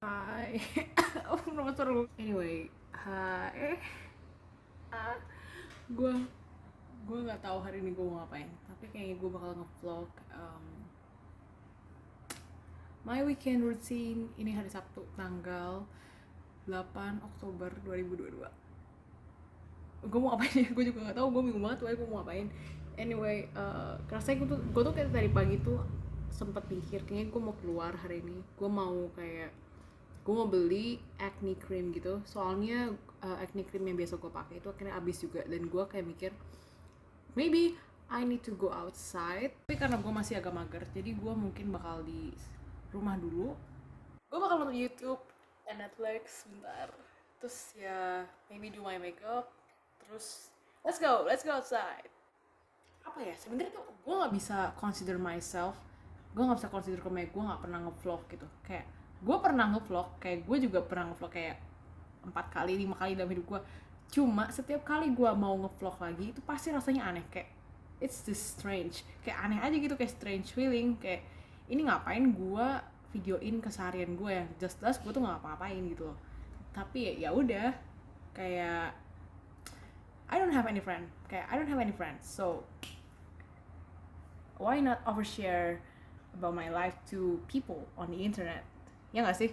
Hai. Oh, nomor seru. Anyway, hai. Gue gue nggak tahu hari ini gue mau ngapain, tapi kayaknya gue bakal ngevlog my weekend routine. Ini hari Sabtu, tanggal 8 Oktober 2022. Gue mau ngapain ya? Gue juga nggak tahu. Gue bingung banget gue mau ngapain. Anyway, rasanya gue tuh kayak tadi pagi tuh sempet pikir kayaknya gue mau keluar hari ini. Gue mau beli acne cream gitu, soalnya acne cream yang biasa gue pakai itu akhirnya habis juga, dan gue kayak mikir maybe I need to go outside. Tapi karena gue masih agak mager, jadi gue mungkin bakal di rumah dulu. Gue bakal nonton YouTube dan Netflix bentar, terus ya maybe do my makeup, terus let's go outside. Apa ya, sebenarnya tuh gue nggak bisa consider myself, gue nggak bisa consider kayak gue nggak pernah ngevlog gitu. Kayak gue pernah ngevlog, kayak gue juga pernah ngevlog kayak 4 kali 5 kali dalam hidup gue. Cuma setiap kali gue mau ngevlog lagi itu pasti rasanya aneh, kayak it's just strange, kayak aneh aja gitu, kayak strange feeling, kayak ini ngapain gue videoin keseharian gue yang just gue tuh nggak apa-apain gitu loh. Tapi ya udah, kayak I don't have any friends, so why not overshare about my life to people on the internet, ya nggak sih?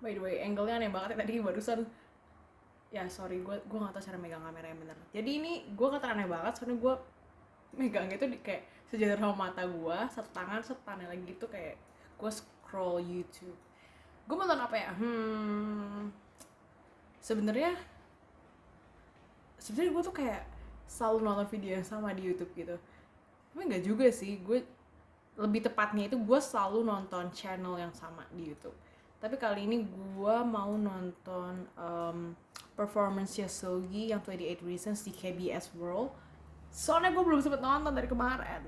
By the way, angle-nya aneh banget ya tadi barusan. Ya sorry, gue nggak tahu cara megang kamera yang benar. Jadi ini gue kata aneh banget, soalnya gue megangnya tuh kayak sejajar sama mata gue, satu tangan lagi gitu, kayak gue scroll YouTube. Gue mau nonton apa ya? Sebenarnya gue tuh kayak selalu nonton video yang sama di YouTube gitu. Tapi nggak juga sih, gue lebih tepatnya itu gue selalu nonton channel yang sama di YouTube. Tapi kali ini gue mau nonton performance-nya Sogi yang 28 Reasons di KBS World. Soalnya gue belum sempet nonton dari kemarin.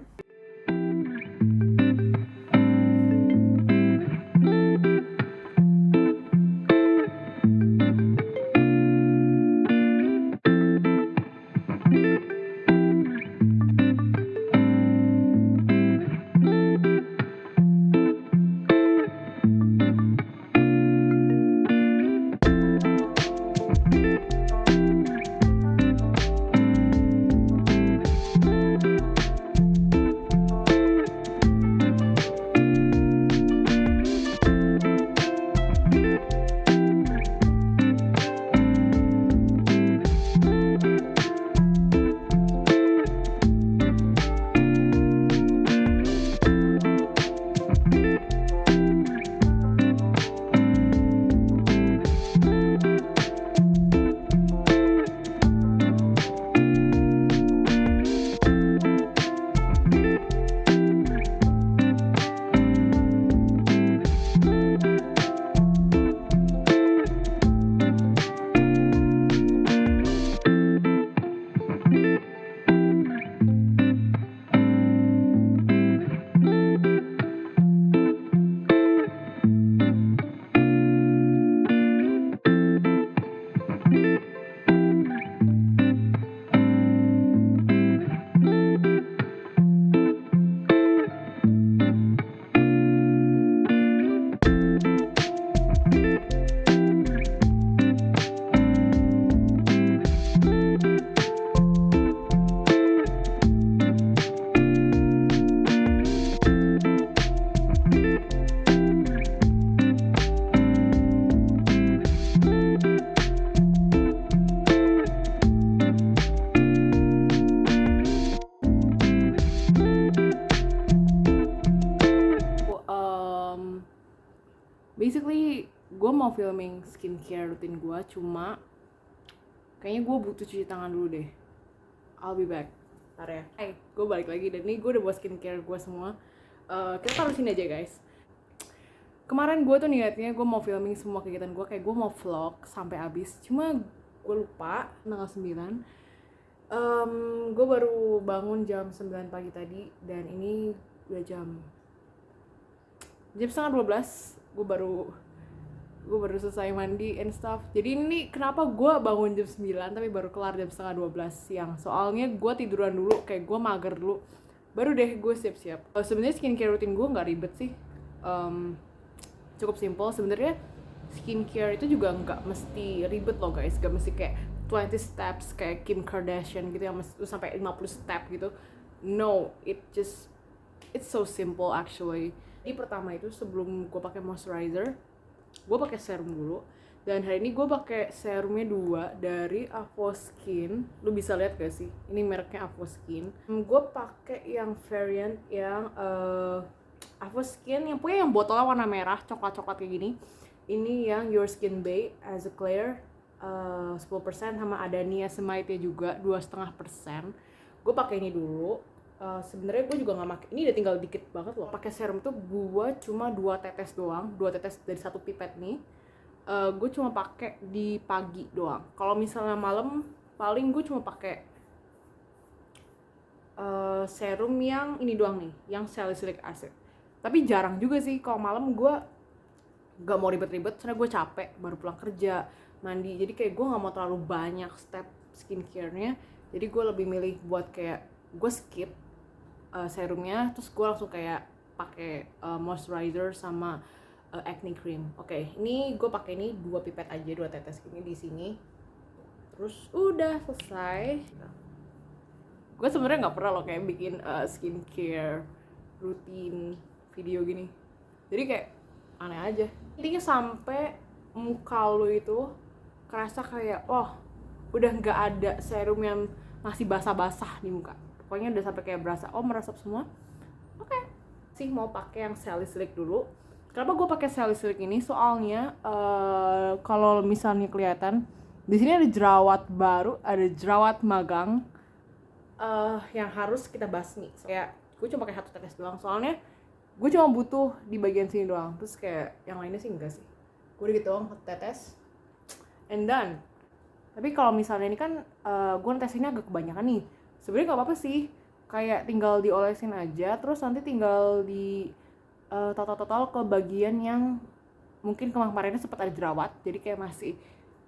Basically gue mau filming skincare rutin gue, cuma kayaknya gue butuh cuci tangan dulu deh. I'll be back. Ntar ya. Hai, gue balik lagi, dan ini gue udah buat skincare gue semua. Kita taruh sini aja guys. Kemarin gue tuh niatnya gue mau filming semua kegiatan gue, kayak gue mau vlog sampai habis. Cuma gue lupa tanggal 9. Gue baru bangun jam 9 pagi tadi, dan ini udah jam setengah 12. Gue baru selesai mandi and stuff. Jadi ini kenapa gue bangun jam 9 tapi baru kelar jam setengah 12 siang. Soalnya gue tiduran dulu, kayak gue mager dulu, baru deh gue siap-siap. Sebenarnya skincare rutin gue nggak ribet sih, cukup simple sebenarnya. skincare itu juga nggak mesti ribet loh guys, nggak mesti kayak 20 steps kayak Kim Kardashian gitu yang mesti sampai 50 step gitu. No, it's so simple actually. Jadi pertama itu sebelum gue pakai moisturizer, gue pakai serum dulu. Dan hari ini gue pakai serumnya 2 dari Avoskin. Lu bisa lihat gak sih? Ini mereknya Avoskin. Gue pakai yang variant yang Avoskin yang punya yang botolnya warna merah, coklat-coklat kayak gini. Ini yang Your Skin Bay as a Clear 10% sama ada niacinamide-nya juga 2,5%. Gue pakai ini dulu. Sebenarnya gue juga nggak pakai ini, udah tinggal dikit banget loh. Pakai serum tuh gue cuma 2 tetes doang, 2 tetes dari 1 pipet nih. Gue cuma pakai di pagi doang. Kalau misalnya malam paling gue cuma pakai serum yang ini doang nih, yang salicylic acid. Tapi jarang juga sih kalau malam, gue gak mau ribet-ribet karena gue capek baru pulang kerja mandi, jadi kayak gue nggak mau terlalu banyak step skincare-nya. Jadi gue lebih milih buat kayak gue skip serumnya, terus gue langsung kayak pakai moisturizer sama acne cream. Oke, ini gue pakai ini 2 pipet aja, 2 tetes gini di sini. Terus udah selesai. Gue sebenarnya nggak pernah loh kayak bikin skincare rutin video gini. Jadi kayak aneh aja. Intinya sampai muka lo itu kerasa kayak udah nggak ada serum yang masih basah-basah di muka. Pokoknya udah sampai kayak berasa meresap semua. Oke. Sih mau pakai yang salicylic dulu. Kenapa gue pakai salicylic ini? Soalnya kalau misalnya kelihatan di sini ada jerawat baru, ada jerawat magang yang harus kita basmi. Kayak gue cuma pakai 1 tetes doang. Soalnya gue cuma butuh di bagian sini doang. Terus kayak yang lainnya sih enggak sih. Gue gitu doang 1 tetes and done. Tapi kalau misalnya ini kan gue tes ini agak kebanyakan nih. Sebenarnya nggak apa-apa sih, kayak tinggal diolesin aja, terus nanti tinggal di total ke bagian yang mungkin kemarinnya sempat ada jerawat, jadi kayak masih,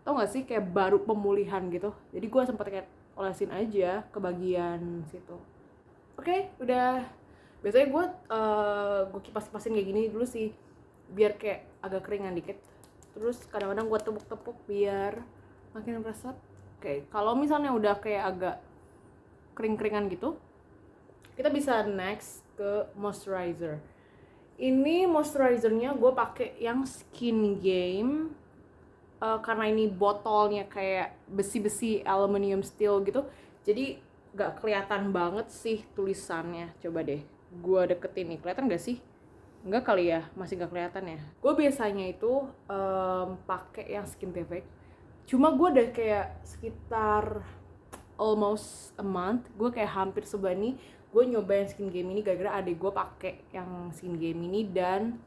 tau nggak sih, kayak baru pemulihan gitu. Jadi gue sempat kayak olesin aja ke bagian situ. Oke, udah. Biasanya gue kipas-kipasin kayak gini dulu sih, biar kayak agak keringan dikit. Terus kadang-kadang gue tepuk-tepuk biar makin meresap. Oke, kalau misalnya udah kayak agak kering-keringan gitu, kita bisa next ke moisturizer. Ini moisturizernya gue pakai yang Skin Game, karena ini botolnya kayak besi-besi aluminium steel gitu, jadi gak kelihatan banget sih tulisannya. Coba deh, gue deketin nih, kelihatan gak sih? Enggak kali ya, masih gak kelihatan ya. Gue biasanya itu pakai yang Skin Perfect. Cuma gue udah kayak sekitar almost a month, gue kayak hampir sebulan nih gue nyobain Skin Game ini gara-gara adik gue pakai yang Skin Game ini, dan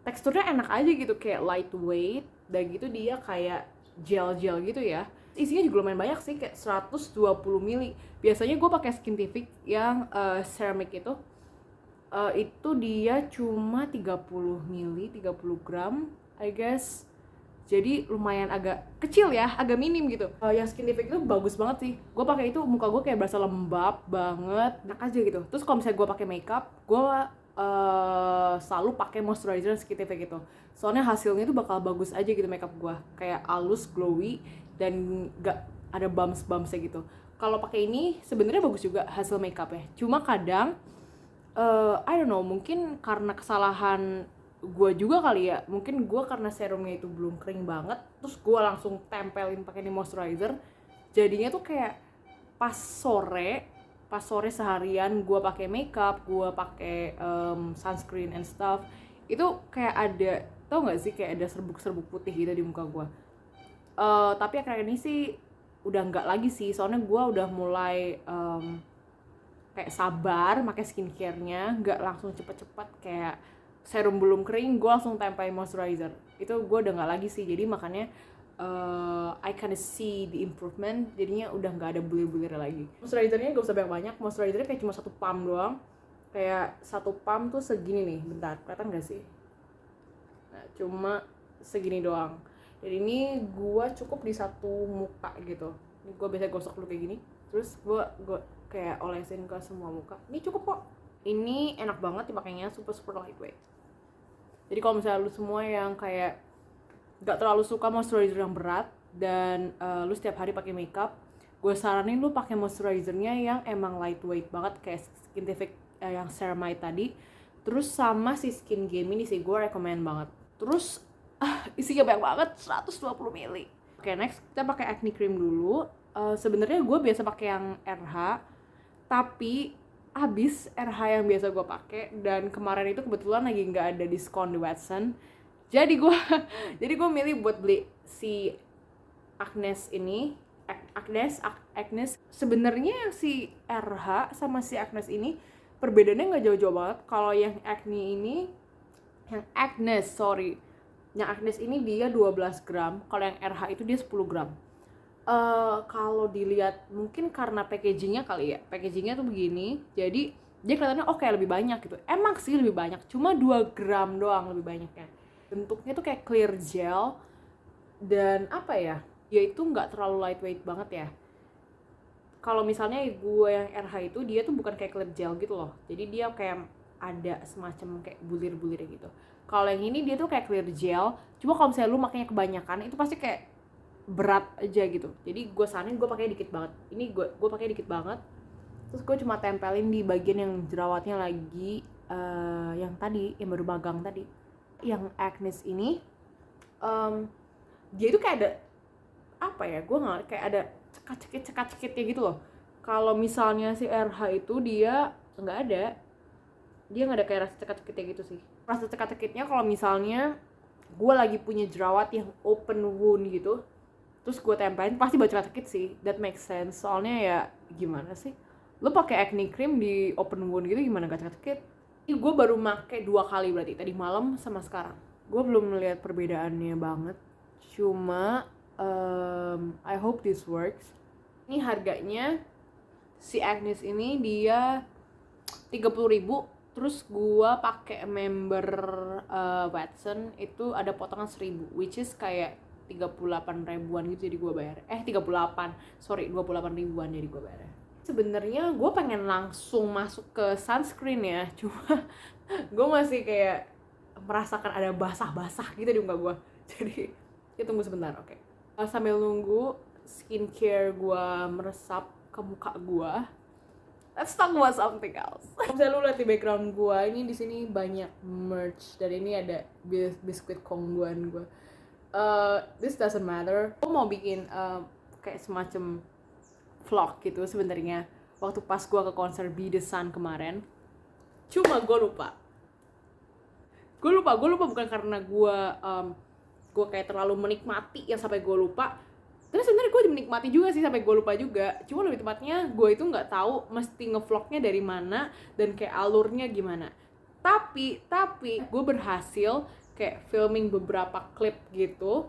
teksturnya enak aja gitu, kayak lightweight, dan gitu dia kayak gel-gel gitu ya. Isinya juga lumayan banyak sih, kayak 120 ml. Biasanya gue pakai Skintific yang ceramic itu dia cuma 30 ml, 30 gram I guess. Jadi lumayan agak kecil ya, agak minim gitu. Yang Skintific itu bagus banget sih. Gue pakai itu muka gue kayak berasa lembab banget, enak aja gitu. Terus kalau misalnya gue pakai makeup, gue selalu pakai moisturizer Skintific itu. Soalnya hasilnya tuh bakal bagus aja gitu makeup gue, kayak halus, glowy, dan gak ada bumps-bumpsnya gitu. Kalau pakai ini sebenarnya bagus juga hasil makeupnya. Cuma kadang I don't know, mungkin karena kesalahan gue juga kali ya, mungkin gue karena serumnya itu belum kering banget, terus gue langsung tempelin pakai ini moisturizer, jadinya tuh kayak pas sore seharian gue pakai makeup, gue pakai sunscreen and stuff, itu kayak ada, tau nggak sih, kayak ada serbuk-serbuk putih gitu di muka gue. Tapi akhir-akhir ini sih udah nggak lagi sih, soalnya gue udah mulai kayak sabar pakai skincare-nya, nggak langsung cepet-cepet kayak serum belum kering gue langsung tempelin moisturizer. Itu gue udah nggak lagi sih, jadi makanya I kinda see the improvement, jadinya udah nggak ada bulir-bulir lagi. Moisturizernya gak usah banyak, moisturizernya kayak cuma 1 pump doang, kayak 1 pump tuh segini nih, bentar, kelihatan gak sih? Nah, cuma segini doang, dan ini gue cukup di 1 muka gitu. Ini gue biasa gosok dulu kayak gini, terus gue kayak olesin ke semua muka. Ini cukup kok, ini enak banget dipakainya, super lightweight. Jadi kalau misalnya lu semua yang kayak nggak terlalu suka moisturizer yang berat dan lu setiap hari pakai makeup, gue saranin lu pakai moisturizernya yang emang lightweight banget kayak Skintific yang ceramide tadi. Terus sama si Skin Game ini sih gue rekomen banget. Terus isinya banyak banget, 120 ml. Oke, next kita pakai acne cream dulu. Sebenarnya gue biasa pakai yang RH, tapi habis RH yang biasa gue pakai, dan kemarin itu kebetulan lagi nggak ada diskon di Watson. Jadi gue milih buat beli si Agnes ini. Agnes. Sebenarnya yang si RH sama si Agnes ini perbedaannya nggak jauh-jauh banget. Kalau yang Agnes ini dia 12 gram, kalau yang RH itu dia 10 gram. Kalau dilihat mungkin karena packagingnya kali ya, packagingnya tuh begini, jadi dia kelihatannya kayak lebih banyak gitu. Emang sih lebih banyak, cuma 2 gram doang lebih banyaknya. Bentuknya tuh kayak clear gel, dan apa ya, dia itu nggak terlalu lightweight banget ya. Kalau misalnya gue yang RH itu dia tuh bukan kayak clear gel gitu loh, jadi dia kayak ada semacam kayak bulir-bulir gitu. Kalau yang ini dia tuh kayak clear gel, cuma kalau misalnya lu makanya kebanyakan itu pasti kayak berat aja gitu. Jadi gue saranin gue pakai dikit banget. Ini gue pakai dikit banget. Terus gue cuma tempelin di bagian yang jerawatnya lagi, yang tadi, yang baru magang tadi. Yang Agnes ini, dia itu kayak ada apa ya? Gue nggak, kayak ada cekat-cekitnya gitu loh. Kalau misalnya si RH itu dia nggak ada kayak rasa cekat-cekitnya gitu sih. Rasa cekat-cekitnya kalau misalnya gue lagi punya jerawat yang open wound gitu, terus gue tempelin pasti bakal cekat-cekit sih. That makes sense. Soalnya ya gimana sih, lo pakai acne cream di open wound gitu gimana gak cekat-cekit? Ini gue baru pakai 2 kali berarti, tadi malam sama sekarang. Gue belum melihat perbedaannya banget. Cuma I hope this works. Ini harganya si Agnes ini dia 30.000. Terus gua pakai member Watson itu ada potongan 1.000, which is kayak 38 ribuan gitu, jadi gua bayar 28 ribuan jadi gua bayar. Sebenarnya gua pengen langsung masuk ke sunscreen ya, cuma gua masih kayak merasakan ada basah-basah gitu di muka gua, jadi ya tunggu sebentar. Oke. Sambil nunggu skincare gua meresap ke muka gua, let's talk about something else. Kalau misalnya lu lihat di background gua, ini di sini banyak merch, dan ini ada biskuit kongguan gua. This doesn't matter. Gua mau bikin kayak semacam vlog gitu sebenarnya waktu pas gua ke konser Be The Sun kemarin. Cuma gua lupa bukan karena gua kayak terlalu menikmati yang sampai gua lupa. Tapi sebenarnya gue menikmati juga sih sampai gue lupa juga. Cuma lebih tepatnya gue itu nggak tahu mesti ngevlognya dari mana dan kayak alurnya gimana. Tapi gue berhasil kayak filming beberapa klip gitu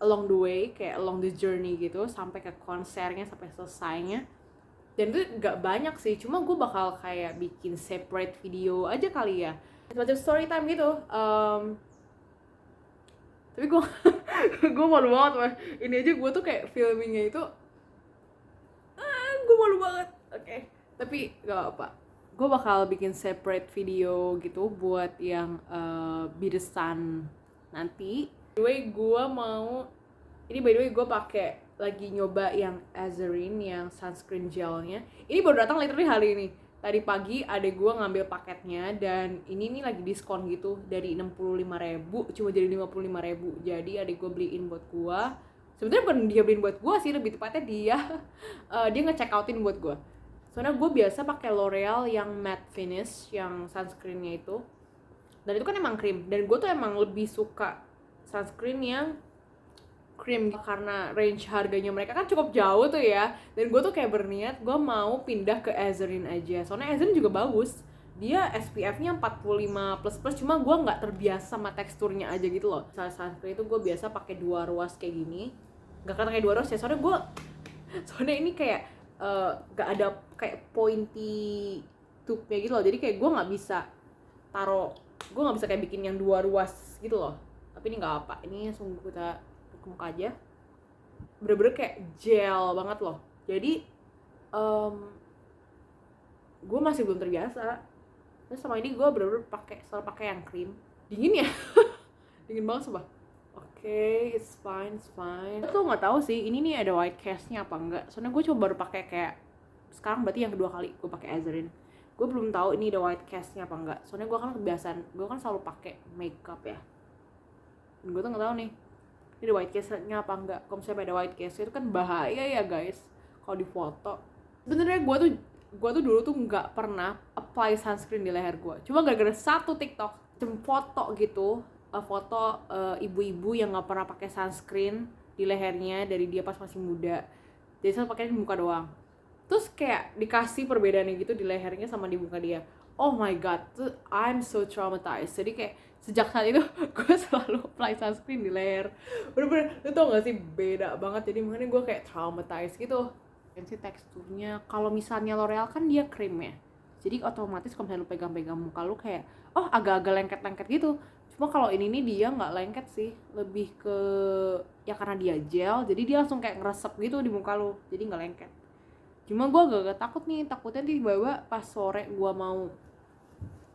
along the way, kayak along the journey gitu sampai ke konsernya, sampai selesainya. Dan itu nggak banyak sih, cuma gue bakal kayak bikin separate video aja kali ya, semacam story time gitu. Tapi gue malu banget wah. Ini aja gue tuh kayak filmingnya itu gue malu banget. Oke. Tapi gak apa, gue bakal bikin separate video gitu buat yang Be The Sun nanti. By the way gue pakai lagi nyoba yang Azurin, yang sunscreen gelnya. Ini baru datang literally hari ini. Tadi pagi adek gue ngambil paketnya, dan ini nih lagi diskon gitu, dari 65.000 cuma jadi 55.000. Jadi adek gue beliin buat gue. Sebenarnya bukan dia beliin buat gue sih, lebih tepatnya dia nge-check outin buat gue. Soalnya gue biasa pakai L'Oreal yang matte finish, yang sunscreennya itu, dan itu kan emang krim, dan gue tuh emang lebih suka sunscreen yang krim karena range harganya mereka kan cukup jauh tuh ya. Dan gue tuh kayak berniat gue mau pindah ke Azurin aja, soalnya Azurin juga bagus, dia SPF-nya 45++, cuma gue nggak terbiasa sama teksturnya aja gitu loh. Sunscreen itu gue biasa pakai 2 ruas kayak gini, nggak kata kayak 2 ruas ya, soalnya ini kayak nggak ada kayak pointy tube-nya gitu loh, jadi kayak gue nggak bisa kayak bikin yang 2 ruas gitu loh. Tapi ini nggak apa, ini langsung kita muka aja, bener-bener kayak gel banget loh. Jadi gue masih belum terbiasa. Terus sama ini gue bener-bener selalu pakai yang krim. Dingin ya. dingin banget sumpah. Oke, it's fine, it's fine. Aku tuh nggak tahu sih ini nih ada white cast-nya apa enggak. Soalnya gue coba baru pakai kayak sekarang berarti yang kedua kali gue pakai Azerin. Gue belum tahu ini ada white cast-nya apa enggak. Soalnya gue kan kebiasaan, gue kan selalu pakai makeup ya. Dan gue tuh nggak tahu nih ini ada white cast-nya apa enggak. Kalau misalnya ada white cast itu kan bahaya ya guys. Kalau di foto. Sebenarnya gue tuh dulu tuh nggak pernah apply sunscreen di leher gue. Cuma gara-gara satu TikTok, foto gitu. Foto ibu-ibu yang nggak pernah pakai sunscreen di lehernya dari dia pas masih muda, jadi saya pakai di muka doang. Terus kayak dikasih perbedaannya gitu di lehernya sama di muka dia. Oh my god, I'm so traumatized. Jadi kayak sejak saat itu gue selalu apply sunscreen di leher. Bener-bener, lu tau gak sih, beda banget. Jadi makanya gue kayak traumatized gitu. Dan sih teksturnya, kalau misalnya L'Oreal kan dia krim ya, jadi otomatis kalau misalnya lu pegang-pegang muka lu kayak oh agak-agak lengket-lengket gitu. Cuma kalau ini nih dia nggak lengket sih, lebih ke ya karena dia gel, jadi dia langsung kayak ngeresep gitu di muka lu, jadi nggak lengket. Cuma gue agak takut nih, takutnya tiba-tiba pas sore gue mau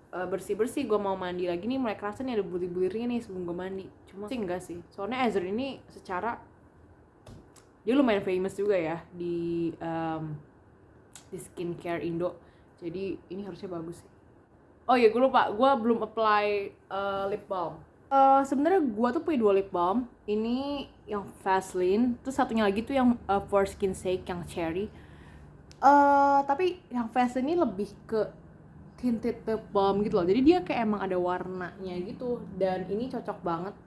bersih-bersih, gue mau mandi lagi nih mulai kerasa nih ada bulir-bulirnya nih sebelum gue mandi. Cuma sih enggak sih, soalnya Azerin ini secara dia lumayan famous juga ya di skincare Indo, jadi ini harusnya bagus sih. Oh iya, gue lupa, gue belum apply lip balm. Sebenarnya gue tuh punya 2 lip balm. Ini yang Vaseline, terus satunya lagi tuh yang For Skin Sake yang cherry. Tapi yang Vaseline ini lebih ke tinted lip balm gitu loh. Jadi dia kayak emang ada warnanya gitu. Dan ini cocok banget.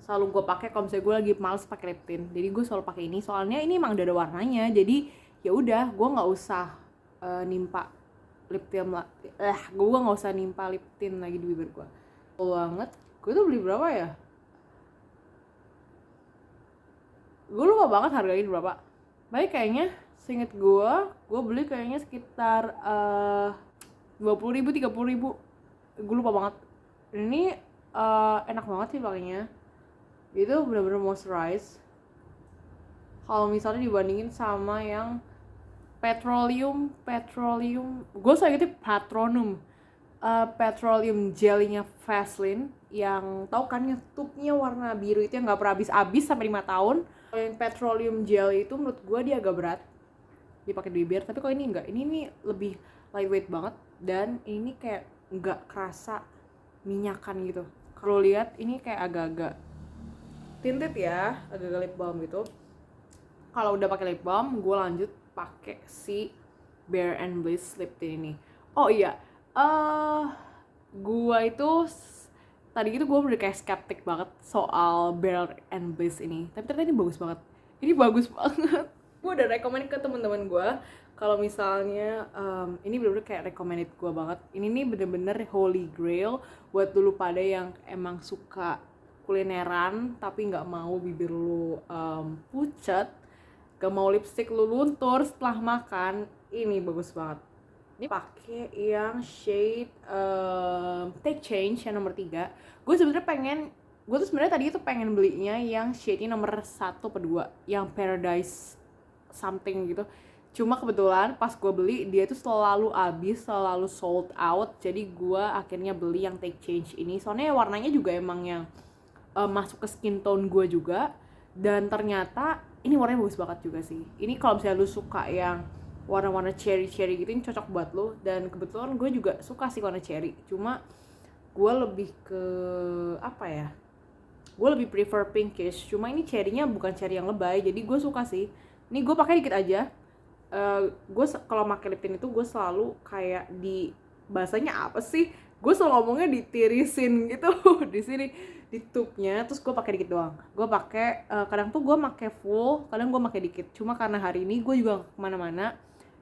Selalu gue pakai kalau misalnya gue lagi males pakai lip tint. Jadi gue selalu pakai ini. Soalnya ini emang udah ada warnanya. Jadi ya udah, gue nggak usah nimpa lip tint lah, gue nggak usah nimpa lip tint lagi di bibir gue. Banget, gue tuh beli berapa ya? Gue lupa banget harganya berapa. Baik kayaknya, seinget gue beli kayaknya sekitar 20.000, 30.000. Gue lupa banget. Ini enak banget sih pakainya. Itu bener-bener moisturize. Kalau misalnya dibandingin sama yang petroleum, gue suka gitu petroleum jelly-nya Vaseline yang tau kan yang tube-nya warna biru itu yang nggak pernah habis sampai 5 tahun. Kalau yang petroleum jelly itu menurut gue dia agak berat dipakai di bibir, tapi kalau ini enggak, ini nih lebih lightweight banget dan ini kayak nggak kerasa minyakan gitu. Kalau lihat ini kayak agak-agak tinted ya, agak-agak lip balm gitu. Kalau udah pakai lip balm, gue lanjut pakai si Bare and Bliss lip tint ini. Oh iya, gue itu tadi gitu gue udah kayak skeptik banget soal Bare and Bliss ini. Tapi ternyata ini bagus banget. Ini bagus banget. Gue udah recommend ke teman-teman gue. Kalau misalnya ini bener-bener kayak recommended gue banget. Ini nih bener-bener holy grail buat dulu pada yang emang suka kulineran tapi nggak mau bibir lu pucat, gak mau lipstick lu luntur setelah makan. Ini bagus banget. Ini pakai yang shade Take Change yang nomor 3. Gue tuh sebenarnya tadi itu pengen belinya yang shade-nya nomor 1 atau 2, yang Paradise something gitu. Cuma kebetulan pas gue beli dia tuh selalu habis, selalu sold out. Jadi gue akhirnya beli yang Take Change ini. Soalnya warnanya juga emang yang masuk ke skin tone gue juga. Dan ternyata ini warnanya bagus banget juga sih. Ini kalau misalnya lu suka yang warna-warna cherry gitu, ini cocok buat lu. Dan kebetulan gue juga suka sih warna cherry. Cuma gue lebih ke apa ya, gue lebih prefer pinkish. Cuma ini cherrynya bukan cherry yang lebay, jadi gue suka sih. Ini gue pakai dikit aja. Gue kalau pakai lip tint itu gue selalu kayak di bahasanya apa sih, gue selalu ngomongnya ditirisin gitu di sini di tube-nya, terus gue pakai dikit doang. Gue pakai kadang tuh gue pakai full, kadang gue pakai dikit. Cuma karena hari ini gue juga kemana-mana,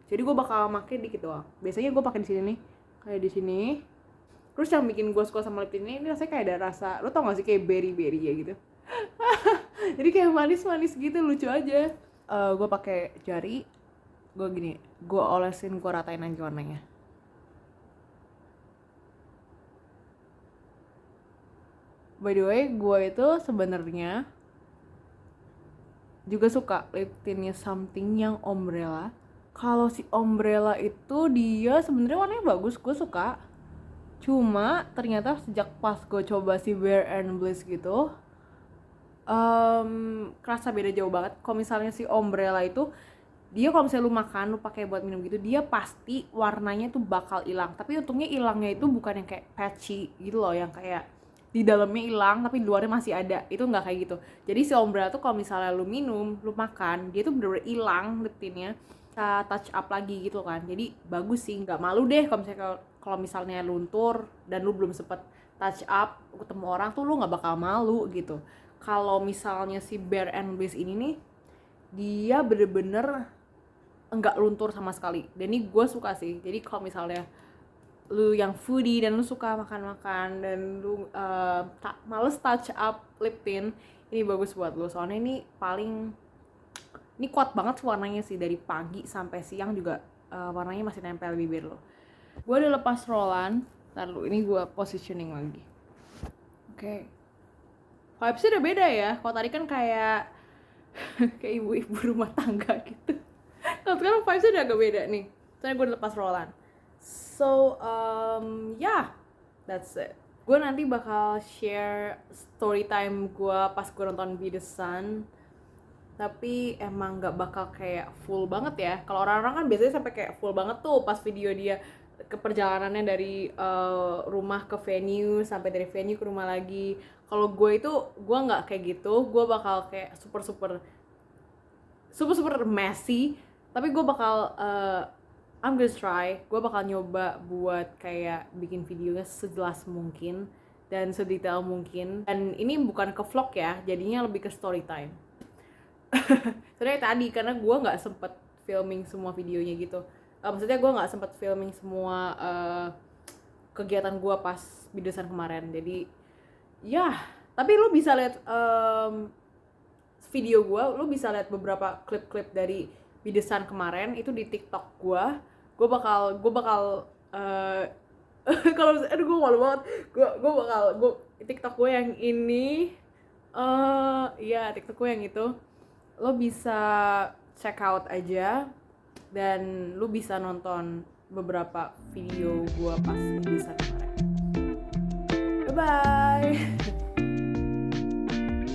jadi gue bakal pakai dikit doang. Biasanya gue pakai di sini nih, kayak di sini. Terus yang bikin gue suka sama lip tint ini rasanya kayak ada rasa, lo tau gak sih kayak berry ya gitu. Jadi kayak manis-manis gitu, lucu aja. Gue pakai jari, gue gini, gue olesin, gue ratain aja warnanya. By the way, gue itu sebenarnya juga suka lip tintnya something yang Umbrella. Kalau si Umbrella itu dia sebenarnya warnanya bagus, gue suka. Cuma ternyata sejak pas gue coba si Bare and Bliss gitu, kerasa beda jauh banget. Kalau misalnya si Umbrella itu, dia kalau misalnya lu makan, lu pakai buat minum gitu, dia pasti warnanya tuh bakal hilang. Tapi untungnya hilangnya itu bukan yang kayak patchy gitu loh, yang kayak di dalamnya hilang tapi di luarnya masih ada. Itu nggak kayak gitu. Jadi si Umbrella tuh kalau misalnya lu minum, lu makan, dia tuh bener-bener hilang lip tintnya, touch up lagi gitu kan. Jadi bagus sih, nggak malu deh kalau misalnya luntur dan lu belum sempet touch up ketemu orang tuh, lu nggak bakal malu gitu. Kalau misalnya si Bare and Bliss ini nih, dia bener-bener enggak luntur sama sekali, dan ini gue suka sih. Jadi kalau misalnya lu yang foodie dan lu suka makan-makan dan lu males touch up lip tint, ini bagus buat lu. Soalnya ini kuat banget warnanya sih, dari pagi sampai siang juga warnanya masih nempel di bibir lo. Gue udah lepas rollan, ntar lu ini gue positioning lagi. Oke. Vibesnya udah beda ya. Kalau tadi kan kayak kayak ibu-ibu rumah tangga gitu. Kalau sekarang vibesnya udah agak beda nih. Soalnya gue udah lepas rollan. So, yeah, that's it. Gue nanti bakal share story time gue pas gue nonton Be The Sun. Tapi emang gak bakal kayak full banget ya. Kalau orang-orang kan biasanya sampai kayak full banget tuh pas video dia ke perjalanannya dari rumah ke venue, sampai dari venue ke rumah lagi. Kalau gue itu, gue nggak kayak gitu. Gue bakal kayak super messy. Tapi gue bakal I'm gonna try. Gue bakal nyoba buat kayak bikin videonya sejelas mungkin dan sedetail mungkin. Dan ini bukan ke vlog ya, jadinya lebih ke story time. Sebenarnya tadi karena gue nggak sempet filming semua videonya gitu. Maksudnya gue nggak sempet filming semua kegiatan gue pas Be The Sun kemarin. Jadi ya, tapi lo bisa lihat video gue, lo bisa lihat beberapa klip-klip dari Be The Sun kemarin itu di TikTok gue. Gue bakal kalau aduh gue malu banget. Gue TikTok gue yang ini, iya TikTok gue yang itu. Lo bisa check out aja dan lo bisa nonton beberapa video gue pas Be The Sun kemarin. Bye bye.